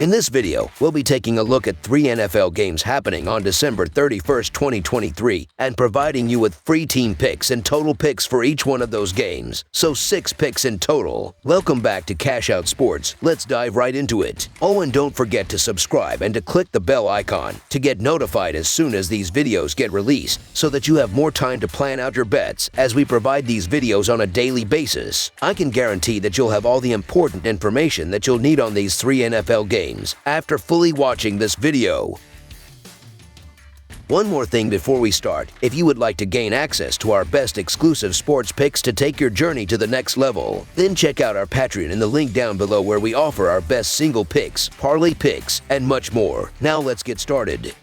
In this video, we'll be taking a look at 3 NFL games happening on December 31st, 2023, and providing you with free team picks and total picks for each one of those games. So 6 picks in total. Welcome back to Cash Out Sports. Let's dive right into it. Oh, and don't forget to subscribe and to click the bell icon to get notified as soon as these videos get released, so that you have more time to plan out your bets as we provide these videos on a daily basis. I can guarantee that you'll have all the important information that you'll need on these 3 NFL games after fully watching this video. One more thing before we start: if you would like to gain access to our best exclusive sports picks to take your journey to the next level, then check out our Patreon in the link down below, where we offer our best single picks, parlay picks, and much more. Now let's get started.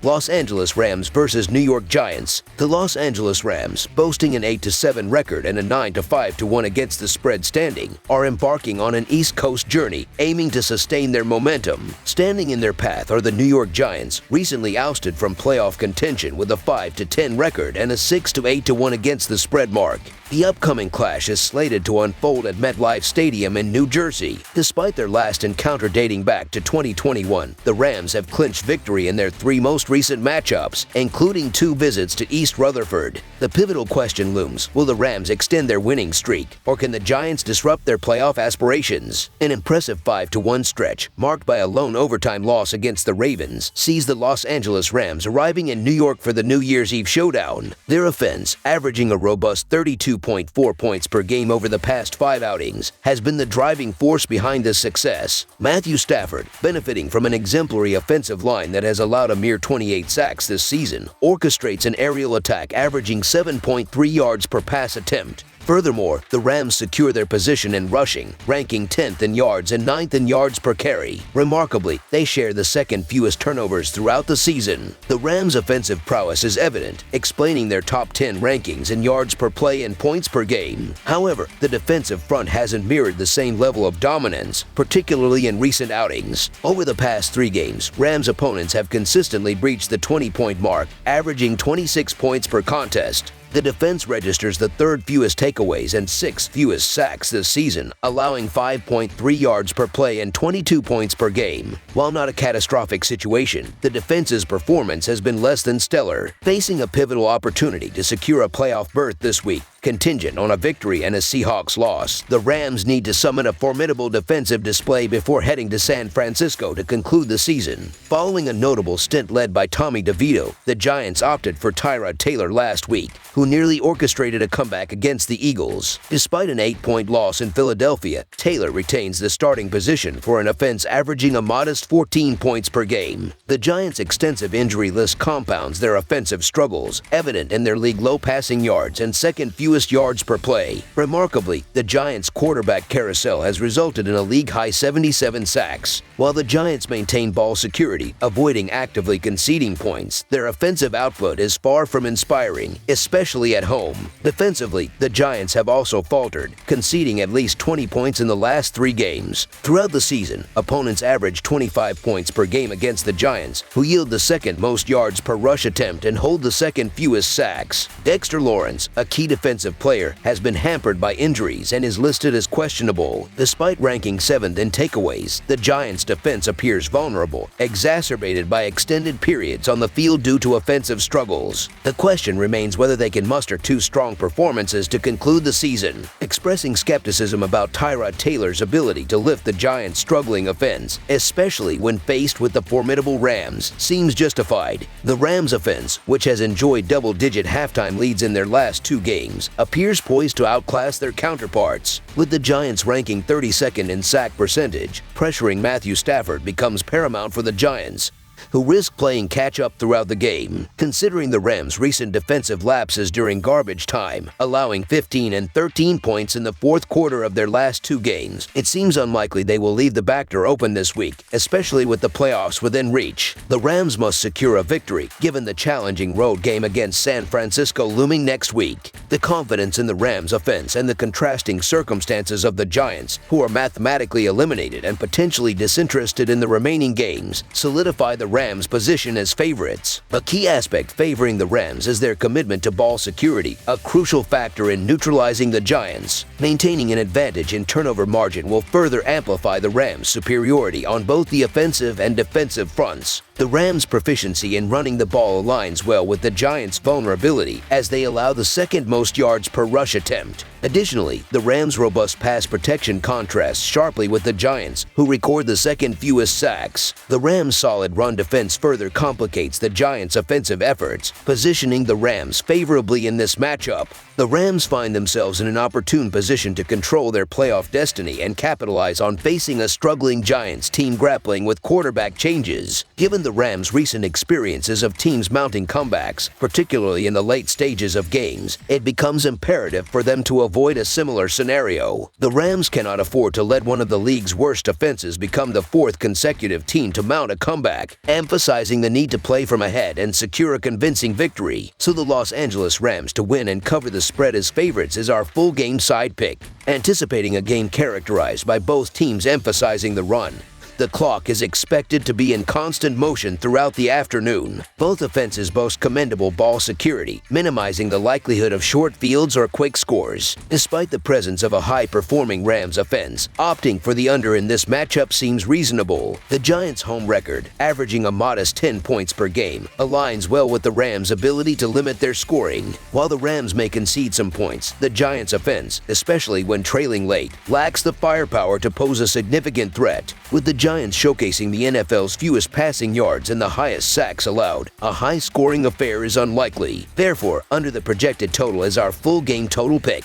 Los Angeles Rams versus New York Giants. The Los Angeles Rams, boasting an 8-7 record and a 9-5-1 against the spread standing, are embarking on an East Coast journey, aiming to sustain their momentum. Standing in their path are the New York Giants, recently ousted from playoff contention with a 5-10 record and a 6-8-1 against the spread mark. The upcoming clash is slated to unfold at MetLife Stadium in New Jersey. Despite their last encounter dating back to 2021, the Rams have clinched victory in their 3 most recent matchups, including 2 visits to East Rutherford. The pivotal question looms: will the Rams extend their winning streak, or can the Giants disrupt their playoff aspirations? An impressive 5-1 stretch, marked by a lone overtime loss against the Ravens, sees the Los Angeles Rams arriving in New York for the New Year's Eve showdown. Their offense, averaging a robust 32.4 points per game over the past 5 outings, has been the driving force behind this success. Matthew Stafford, benefiting from an exemplary offensive line that has allowed a mere 28 sacks this season, orchestrates an aerial attack averaging 7.3 yards per pass attempt. Furthermore, the Rams secure their position in rushing, ranking 10th in yards and 9th in yards per carry. Remarkably, they share the second fewest turnovers throughout the season. The Rams' offensive prowess is evident, explaining their top 10 rankings in yards per play and points per game. However, the defensive front hasn't mirrored the same level of dominance, particularly in recent outings. Over the past 3 games, Rams opponents have consistently breached the 20-point mark, averaging 26 points per contest. The defense registers the 3rd fewest takeaways and 6th fewest sacks this season, allowing 5.3 yards per play and 22 points per game. While not a catastrophic situation, the defense's performance has been less than stellar, facing a pivotal opportunity to secure a playoff berth this week. Contingent on a victory and a Seahawks loss, the Rams need to summon a formidable defensive display before heading to San Francisco to conclude the season. Following a notable stint led by Tommy DeVito, the Giants opted for Tyrod Taylor last week, who nearly orchestrated a comeback against the Eagles. Despite an 8-point loss in Philadelphia, Taylor retains the starting position for an offense averaging a modest 14 points per game. The Giants' extensive injury list compounds their offensive struggles, evident in their league low passing yards and second fewest yards per play. Remarkably, the Giants' quarterback carousel has resulted in a league-high 77 sacks. While the Giants maintain ball security, avoiding actively conceding points, their offensive output is far from inspiring, especially at home. Defensively, the Giants have also faltered, conceding at least 20 points in the last 3 games. Throughout the season, opponents average 25 points per game against the Giants, who yield the 2nd most yards per rush attempt and hold the 2nd fewest sacks. Dexter Lawrence, a key defensive player, has been hampered by injuries and is listed as questionable. Despite ranking 7th in takeaways, the Giants' defense appears vulnerable, exacerbated by extended periods on the field due to offensive struggles. The question remains whether they can muster 2 strong performances to conclude the season. Expressing skepticism about Tyrod Taylor's ability to lift the Giants' struggling offense, especially when faced with the formidable Rams, seems justified. The Rams' offense, which has enjoyed double-digit halftime leads in their last 2 games, appears poised to outclass their counterparts. With the Giants ranking 32nd in sack percentage, pressuring Matthew Stafford becomes paramount for the Giants, who risk playing catch-up throughout the game. Considering the Rams' recent defensive lapses during garbage time, allowing 15 and 13 points in the 4th quarter of their last 2 games, it seems unlikely they will leave the back door open this week, especially with the playoffs within reach. The Rams must secure a victory, given the challenging road game against San Francisco looming next week. The confidence in the Rams' offense and the contrasting circumstances of the Giants, who are mathematically eliminated and potentially disinterested in the remaining games, solidify the Rams' position as favorites. A key aspect favoring the Rams is their commitment to ball security, a crucial factor in neutralizing the Giants. Maintaining an advantage in turnover margin will further amplify the Rams' superiority on both the offensive and defensive fronts. The Rams' proficiency in running the ball aligns well with the Giants' vulnerability as they allow the second most yards per rush attempt. Additionally, the Rams' robust pass protection contrasts sharply with the Giants, who record the second fewest sacks. The Rams' solid run defense further complicates the Giants' offensive efforts, positioning the Rams favorably in this matchup. The Rams find themselves in an opportune position to control their playoff destiny and capitalize on facing a struggling Giants team grappling with quarterback changes. Given the Rams' recent experiences of teams mounting comebacks, particularly in the late stages of games, it becomes imperative for them to avoid a similar scenario. The Rams cannot afford to let one of the league's worst offenses become the fourth consecutive team to mount a comeback, emphasizing the need to play from ahead and secure a convincing victory. So the Los Angeles Rams to win and cover the spread as favorites is our full game side pick, anticipating a game characterized by both teams emphasizing the run. The clock is expected to be in constant motion throughout the afternoon. Both offenses boast commendable ball security, minimizing the likelihood of short fields or quick scores. Despite the presence of a high-performing Rams offense, opting for the under in this matchup seems reasonable. The Giants' home record, averaging a modest 10 points per game, aligns well with the Rams' ability to limit their scoring. While the Rams may concede some points, the Giants' offense, especially when trailing late, lacks the firepower to pose a significant threat. With the Giants showcasing the NFL's fewest passing yards and the highest sacks allowed, a high-scoring affair is unlikely. Therefore, under the projected total is our full game total pick.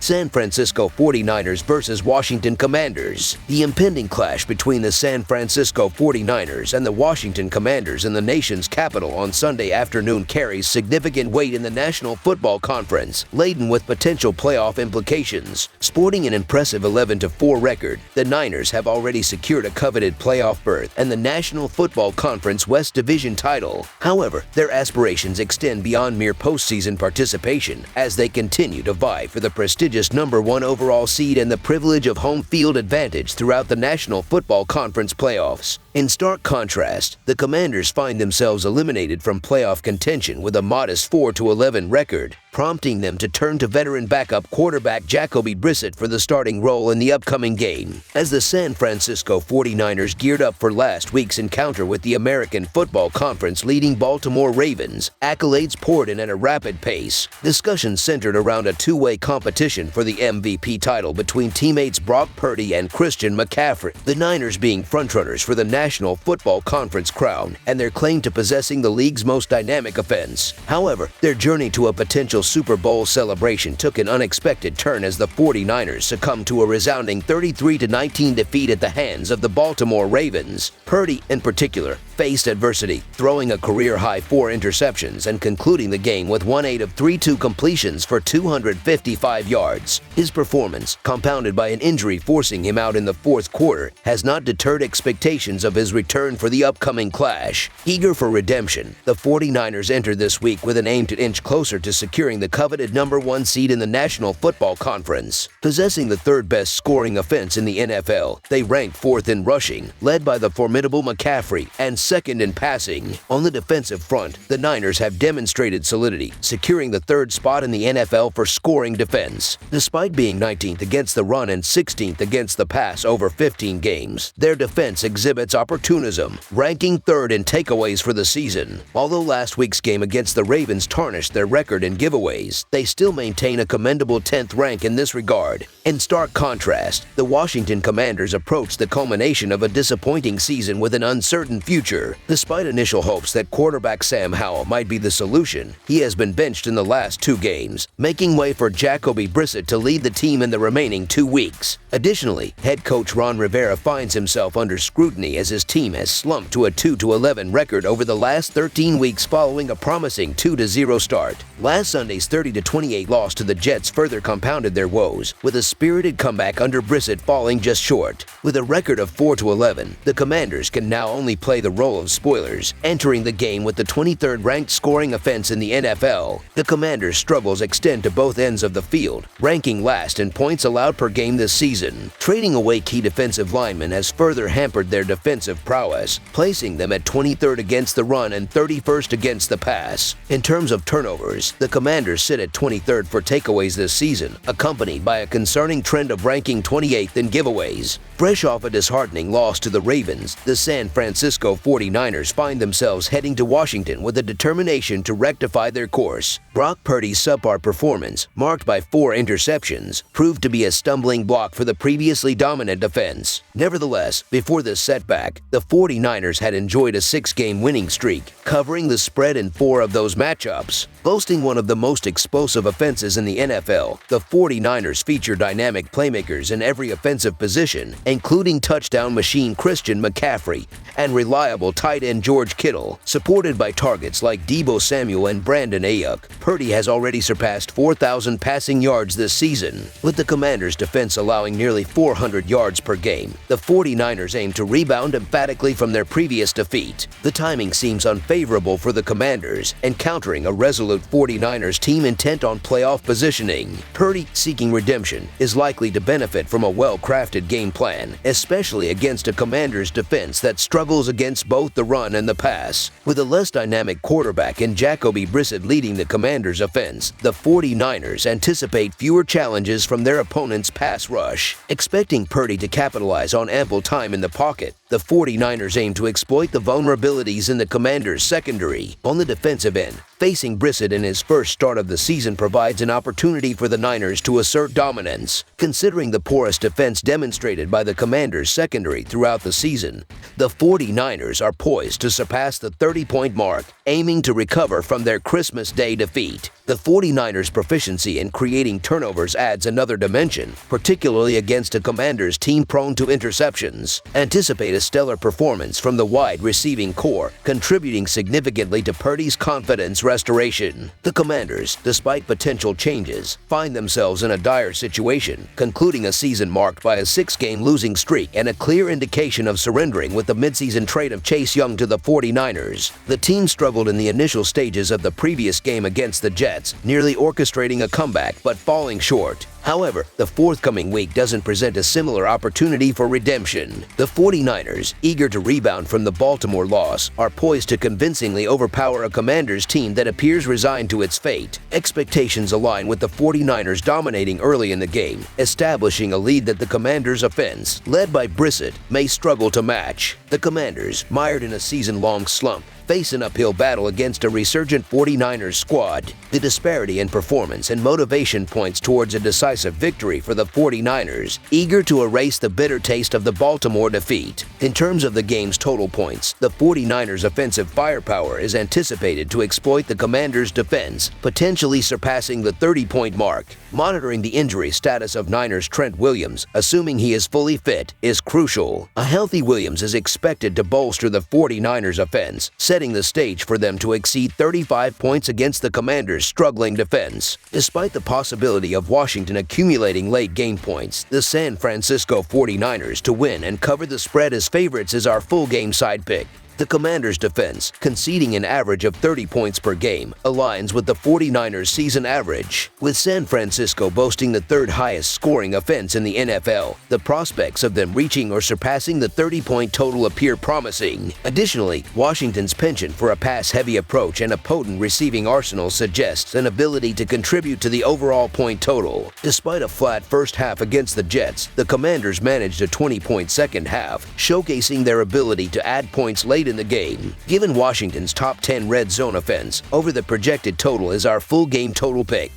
San Francisco 49ers versus Washington Commanders. The impending clash between the San Francisco 49ers and the Washington Commanders in the nation's capital on Sunday afternoon carries significant weight in the National Football Conference, laden with potential playoff implications. Sporting an impressive 11-4 record, the Niners have already secured a coveted playoff berth and the National Football Conference West Division title. However, their aspirations extend beyond mere postseason participation as they continue to vie for the prestigious #1 overall seed and the privilege of home field advantage throughout the National Football Conference playoffs. In stark contrast, the Commanders find themselves eliminated from playoff contention with a modest 4-11 record, prompting them to turn to veteran backup quarterback Jacoby Brissett for the starting role in the upcoming game. As the San Francisco 49ers geared up for last week's encounter with the American Football Conference leading Baltimore Ravens, accolades poured in at a rapid pace. Discussions centered around a two-way competition for the MVP title between teammates Brock Purdy and Christian McCaffrey, the Niners being frontrunners for the National Football Conference crown and their claim to possessing the league's most dynamic offense. However, their journey to a potential Super Bowl celebration took an unexpected turn as the 49ers succumbed to a resounding 33-19 defeat at the hands of the Baltimore Ravens. Purdy, in particular, faced adversity, throwing a career-high 4 interceptions and concluding the game with 1-8 of 3-2 completions for 255 yards. His performance, compounded by an injury forcing him out in the fourth quarter, has not deterred expectations of his return for the upcoming clash. Eager for redemption, the 49ers entered this week with an aim to inch closer to securing the coveted #1 seed in the National Football Conference. Possessing the third-best scoring offense in the NFL, they ranked 4th in rushing, led by the formidable McCaffrey, and 2nd in passing. On the defensive front, the Niners have demonstrated solidity, securing the 3rd spot in the NFL for scoring defense. Despite being 19th against the run and 16th against the pass over 15 games, their defense exhibits opportunism, ranking 3rd in takeaways for the season. Although last week's game against the Ravens tarnished their record in giveaways, they still maintain a commendable 10th rank in this regard. In stark contrast, the Washington Commanders approach the culmination of a disappointing season with an uncertain future. Despite initial hopes that quarterback Sam Howell might be the solution, he has been benched in the last 2 games, making way for Jacoby Brissett to lead the team in the remaining 2 weeks. Additionally, head coach Ron Rivera finds himself under scrutiny as his team has slumped to a 2-11 record over the last 13 weeks following a promising 2-0 start. Last Sunday's 30-28 loss to the Jets further compounded their woes, with a spirited comeback under Brissett falling just short. With a record of 4-11, the Commanders can now only play the role of spoilers, entering the game with the 23rd ranked scoring offense in the NFL. The Commanders' struggles extend to both ends of the field, ranking last in points allowed per game this season. Trading away key defensive linemen has further hampered their defensive prowess, placing them at 23rd against the run and 31st against the pass. In terms of turnovers, the Commanders sit at 23rd for takeaways this season, accompanied by a concerning trend of ranking 28th in giveaways. Fresh off a disheartening loss to the Ravens, the San Francisco 49ers find themselves heading to Washington with a determination to rectify their course. Brock Purdy's subpar performance, marked by 4 interceptions, proved to be a stumbling block for the previously dominant defense. Nevertheless, before this setback, the 49ers had enjoyed a 6-game winning streak, covering the spread in 4 of those matchups. Boasting one of the most explosive offenses in the NFL, the 49ers feature dynamic playmakers in every offensive position, including touchdown machine Christian McCaffrey and reliable tight end George Kittle. Supported by targets like Deebo Samuel and Brandon Ayuk, Purdy has already surpassed 4,000 passing yards this season. With the Commanders' defense allowing nearly 400 yards per game, the 49ers aim to rebound emphatically from their previous defeat. The timing seems unfavorable for the Commanders, encountering a resolute 49ers team intent on playoff positioning. Purdy, seeking redemption, is likely to benefit from a well-crafted game plan, especially against a Commanders defense that struggles against both the run and the pass. With a less dynamic quarterback in Jacoby Brissett leading the Commanders' offense, the 49ers anticipate fewer challenges from their opponent's pass rush. Expecting Purdy to capitalize on ample time in the pocket, the 49ers aim to exploit the vulnerabilities in the Commanders' secondary. On the defensive end, facing Brissett in his first start of the season provides an opportunity for the Niners to assert dominance. Considering the porous defense demonstrated by the Commanders' secondary throughout the season, the 49ers are poised to surpass the 30-point mark, aiming to recover from their Christmas Day defeat. The 49ers' proficiency in creating turnovers adds another dimension, particularly against a Commanders team prone to interceptions. Anticipate a stellar performance from the wide receiving core, contributing significantly to Purdy's confidence restoration. The Commanders, despite potential changes, find themselves in a dire situation, concluding a season marked by a 6-game losing streak and a clear indication of surrendering with the midseason trade of Chase Young to the 49ers. The team struggled in the initial stages of the previous game against the Jets, nearly orchestrating a comeback but falling short. However, the forthcoming week doesn't present a similar opportunity for redemption. The 49ers, eager to rebound from the Baltimore loss, are poised to convincingly overpower a Commanders team that appears resigned to its fate. Expectations align with the 49ers dominating early in the game, establishing a lead that the Commanders' offense, led by Brissett, may struggle to match. The Commanders, mired in a season-long slump, face an uphill battle against a resurgent 49ers squad. The disparity in performance and motivation points towards a decisive victory for the 49ers, eager to erase the bitter taste of the Baltimore defeat. In terms of the game's total points, the 49ers' offensive firepower is anticipated to exploit the Commanders' defense, potentially surpassing the 30-point mark. Monitoring the injury status of Niners Trent Williams, assuming he is fully fit, is crucial. A healthy Williams is expected to bolster the 49ers' offense, setting the stage for them to exceed 35 points against the Commanders' struggling defense. Despite the possibility of Washington accumulating late game points, the San Francisco 49ers to win and cover the spread as favorites is our full game side pick. The Commanders' defense, conceding an average of 30 points per game, aligns with the 49ers' season average. With San Francisco boasting the 3rd highest scoring offense in the NFL, the prospects of them reaching or surpassing the 30-point total appear promising. Additionally, Washington's penchant for a pass-heavy approach and a potent receiving arsenal suggests an ability to contribute to the overall point total. Despite a flat first half against the Jets, the Commanders managed a 20-point second half, showcasing their ability to add points late in the game. Given Washington's top 10 red zone offense, over the projected total is our full game total pick.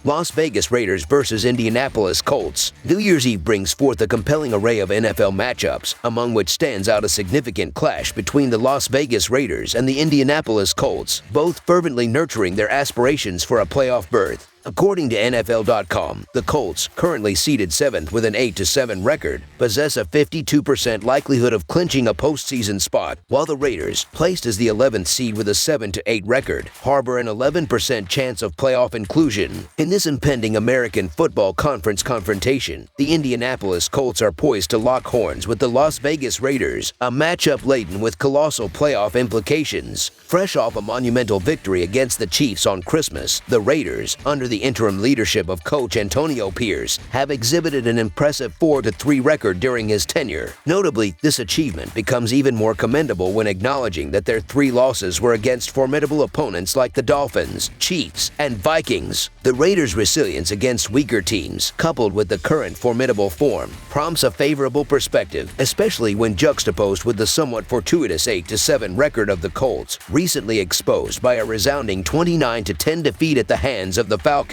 Las Vegas Raiders versus Indianapolis Colts. New Year's Eve brings forth a compelling array of NFL matchups, among which stands out a significant clash between the Las Vegas Raiders and the Indianapolis Colts, both fervently nurturing their aspirations for a playoff berth. According to NFL.com, the Colts, currently seeded 7th with an 8-7 record, possess a 52% likelihood of clinching a postseason spot, while the Raiders, placed as the 11th seed with a 7-8 record, harbor an 11% chance of playoff inclusion. In this impending American Football Conference confrontation, the Indianapolis Colts are poised to lock horns with the Las Vegas Raiders, a matchup laden with colossal playoff implications. Fresh off a monumental victory against the Chiefs on Christmas, the Raiders, under the interim leadership of coach Antonio Pierce, have exhibited an impressive 4-3 record during his tenure. Notably, this achievement becomes even more commendable when acknowledging that their 3 losses were against formidable opponents like the Dolphins, Chiefs, and Vikings. The Raiders' resilience against weaker teams, coupled with the current formidable form, prompts a favorable perspective, especially when juxtaposed with the somewhat fortuitous 8-7 record of the Colts, recently exposed by a resounding 29-10 defeat at the hands of the Falcons.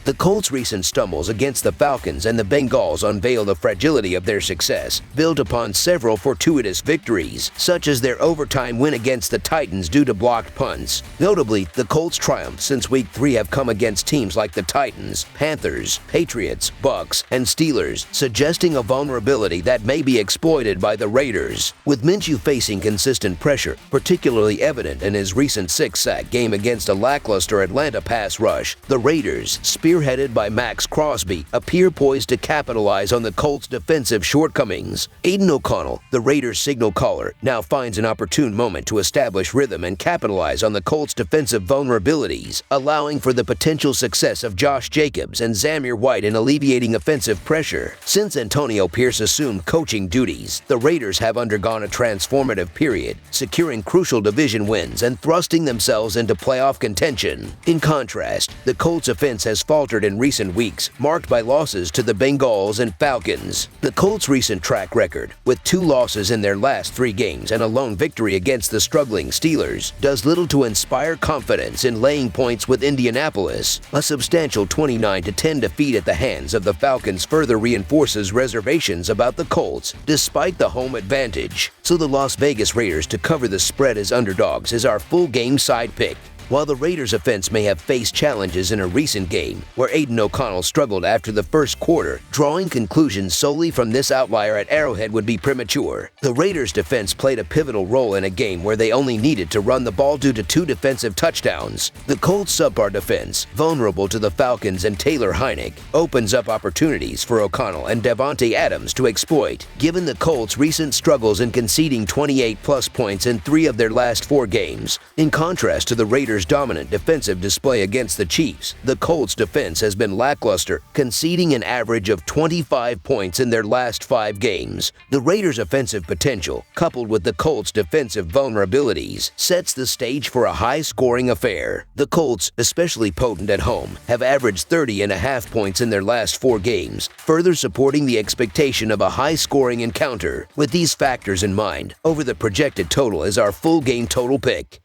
The Colts' recent stumbles against the Falcons and the Bengals unveil the fragility of their success, built upon several fortuitous victories, such as their overtime win against the Titans due to blocked punts. Notably, the Colts' triumphs since Week 3 have come against teams like the Titans, Panthers, Patriots, Bucks, and Steelers, suggesting a vulnerability that may be exploited by the Raiders. With Minshew facing consistent pressure, particularly evident in his recent 6-sack game against a lackluster Atlanta pass rush, the Raiders, spearheaded by Max Crosby, appear poised to capitalize on the Colts' defensive shortcomings. Aiden O'Connell, the Raiders' signal caller, now finds an opportune moment to establish rhythm and capitalize on the Colts' defensive vulnerabilities, allowing for the potential success of Josh Jacobs and Zamir White in alleviating offensive pressure. Since Antonio Pierce assumed coaching duties, the Raiders have undergone a transformative period, securing crucial division wins and thrusting themselves into playoff contention. In contrast, the Colts' offense has faltered in recent weeks, marked by losses to the Bengals and Falcons. The Colts' recent track record, with 2 losses in their last 3 games and a lone victory against the struggling Steelers, does little to inspire confidence in laying points with Indianapolis. A substantial 29-10 defeat at the hands of the Falcons further reinforces reservations about the Colts, despite the home advantage. So the Las Vegas Raiders to cover the spread as underdogs is our full game side pick. While the Raiders' offense may have faced challenges in a recent game, where Aiden O'Connell struggled after the first quarter, drawing conclusions solely from this outlier at Arrowhead would be premature. The Raiders' defense played a pivotal role in a game where they only needed to run the ball due to 2 defensive touchdowns. The Colts' subpar defense, vulnerable to the Falcons and Taylor Heinicke, opens up opportunities for O'Connell and Davante Adams to exploit, given the Colts' recent struggles in conceding 28-plus points in 3 of their last 4 games. In contrast to the Raiders' dominant defensive display against the Chiefs, the Colts' defense has been lackluster, conceding an average of 25 points in their last 5 games. The Raiders' offensive potential, coupled with the Colts' defensive vulnerabilities, sets the stage for a high-scoring affair. The Colts, especially potent at home, have averaged 30.5 points in their last 4 games, further supporting the expectation of a high-scoring encounter. With these factors in mind, over the projected total is our full game total pick.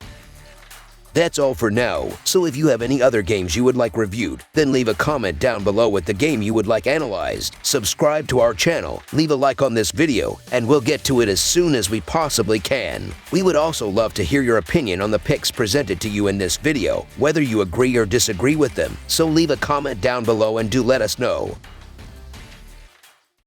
That's all for now, so if you have any other games you would like reviewed, then leave a comment down below with the game you would like analyzed. Subscribe to our channel, leave a like on this video, and we'll get to it as soon as we possibly can. We would also love to hear your opinion on the picks presented to you in this video, whether you agree or disagree with them, so leave a comment down below and do let us know.